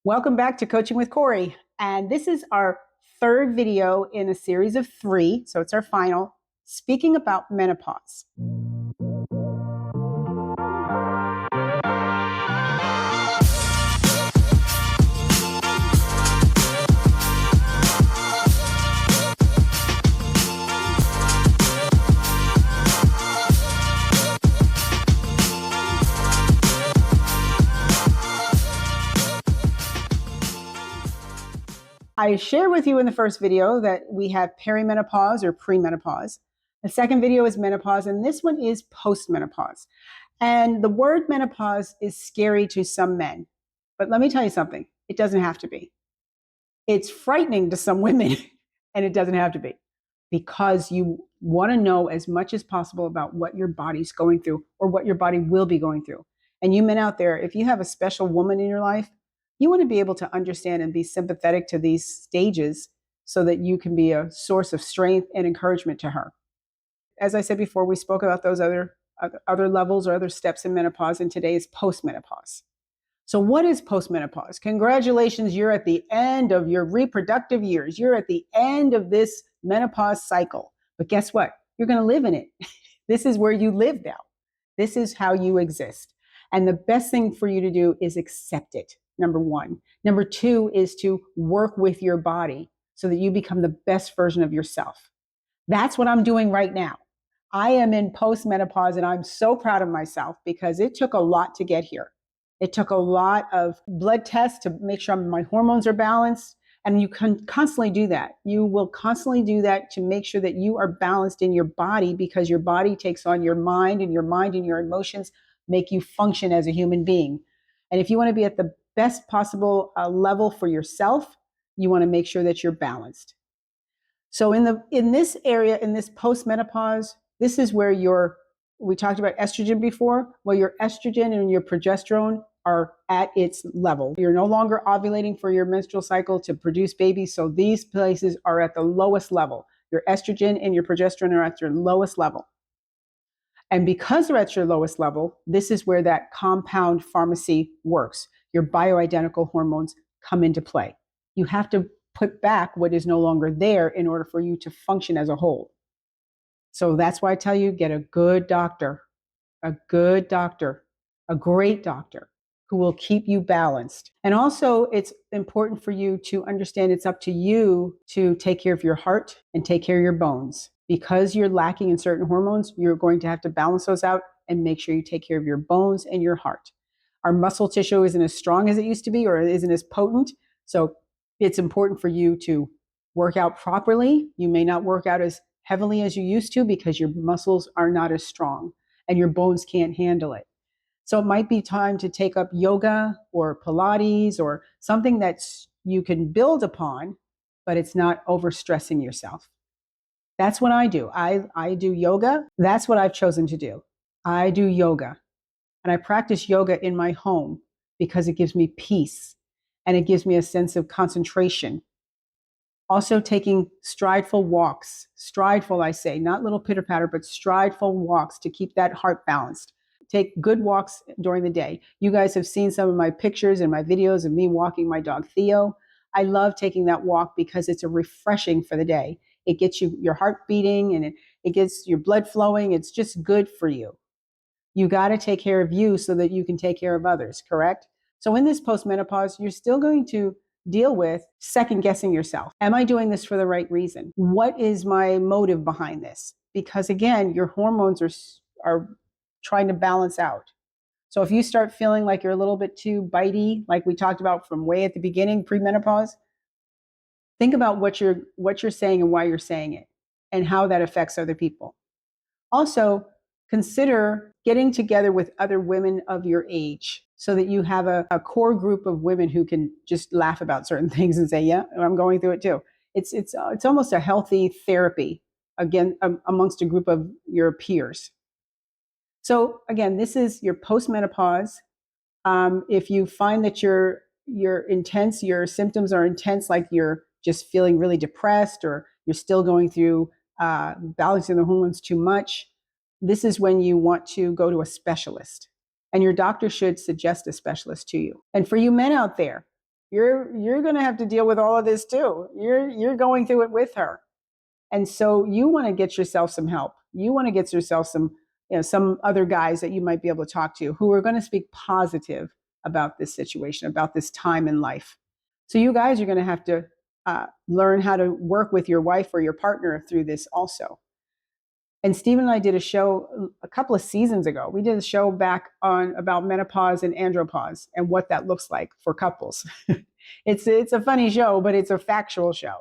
Welcome back to Coaching with Kori. And this is our third video in a series of 3, so it's our final, speaking about menopause. I shared with you in the first video that we have perimenopause or premenopause. The second video is menopause, and this one is postmenopause. And the word menopause is scary to some men. But let me tell you something, it doesn't have to be. It's frightening to some women, and it doesn't have to be, because you want to know as much as possible about what your body's going through or what your body will be going through. And you men out there, if you have a special woman in your life, you want to be able to understand and be sympathetic to these stages so that you can be a source of strength and encouragement to her. As I said before, we spoke about those other levels or other steps in menopause, and today is postmenopause. So what is postmenopause? Congratulations, you're at the end of your reproductive years. You're at the end of this menopause cycle. But guess what? You're going to live in it. This is where you live now. This is how you exist. And the best thing for you to do is accept it, number 1. Number 2 is to work with your body so that you become the best version of yourself. That's what I'm doing right now. I am in postmenopause, and I'm so proud of myself because it took a lot to get here. It took a lot of blood tests to make sure my hormones are balanced. And you can constantly do that. You will constantly do that to make sure that you are balanced in your body, because your body takes on your mind, and your emotions make you function as a human being. And if you want to be at the best possible level for yourself, you want to make sure that you're balanced. So in this area, in this postmenopause, this is where we talked about estrogen before. Well, your estrogen and your progesterone are at its level. You're no longer ovulating for your menstrual cycle to produce babies. So these places are at the lowest level. Your estrogen and your progesterone are at your lowest level. And because they're at your lowest level, this is where that compound pharmacy works. Your bioidentical hormones come into play. You have to put back what is no longer there in order for you to function as a whole. So that's why I tell you, get a good doctor, a great doctor who will keep you balanced. And also, it's important for you to understand it's up to you to take care of your heart and take care of your bones. Because you're lacking in certain hormones, you're going to have to balance those out and make sure you take care of your bones and your heart. Our muscle tissue isn't as strong as it used to be, or isn't as potent. So it's important for you to work out properly. You may not work out as heavily as you used to because your muscles are not as strong and your bones can't handle it. So it might be time to take up yoga or Pilates or something that you can build upon, but it's not overstressing yourself. That's what I do. I do yoga. That's what I've chosen to do. I do yoga. And I practice yoga in my home because it gives me peace and it gives me a sense of concentration. Also taking strideful walks. Strideful, I say, not little pitter-patter, but strideful walks to keep that heart balanced. Take good walks during the day. You guys have seen some of my pictures and my videos of me walking my dog Theo. I love taking that walk because it's a refreshing for the day. It gets your heart beating, and it gets your blood flowing. It's just good for you. You got to take care of you so that you can take care of others, correct? So in this postmenopause, you're still going to deal with second guessing yourself. Am I doing this for the right reason? What is my motive behind this? Because again, your hormones are trying to balance out. So if you start feeling like you're a little bit too bitey, like we talked about from way at the beginning, premenopause, think about what you're saying and why you're saying it and how that affects other people. Also, consider getting together with other women of your age so that you have a core group of women who can just laugh about certain things and say, yeah, I'm going through it too. It's almost a healthy therapy, again, amongst a group of your peers. So again, this is your postmenopause. If you find that you're intense, your symptoms are intense, like you're just feeling really depressed, or you're still going through balancing the hormones too much, this is when you want to go to a specialist. And your doctor should suggest a specialist to you. And for you men out there, you're going to have to deal with all of this too. You're going through it with her. And so you want to get yourself some help. You want to get yourself some, some other guys that you might be able to talk to who are going to speak positive about this situation, about this time in life. So you guys are going to have to learn how to work with your wife or your partner through this also. And Stephen and I did a show a couple of seasons ago. We did a show back on about menopause and andropause and what that looks like for couples. It's a funny show, but it's a factual show.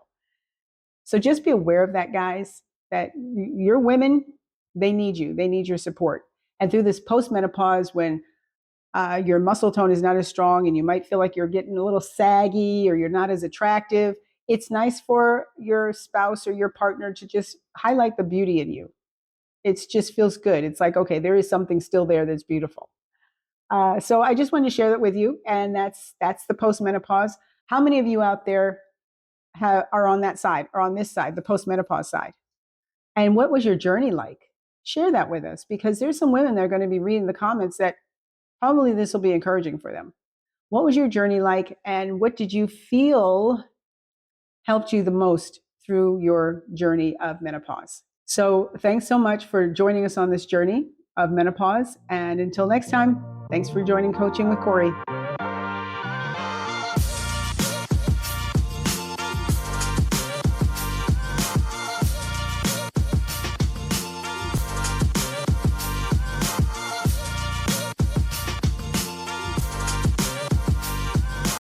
So just be aware of that, guys, that your women, they need you. They need your support. And through this post-menopause, when your muscle tone is not as strong and you might feel like you're getting a little saggy or you're not as attractive, it's nice for your spouse or your partner to just highlight the beauty in you. It just feels good. It's like, okay, there is something still there that's beautiful. So I just wanted to share that with you. And that's the post-menopause. How many of you out there are on that side or on this side, the post-menopause side? And what was your journey like? Share that with us, because there's some women that are going to be reading the comments that probably this will be encouraging for them. What was your journey like, and what did you feel helped you the most through your journey of menopause? So thanks so much for joining us on this journey of menopause. And until next time, thanks for joining Coaching with Kori.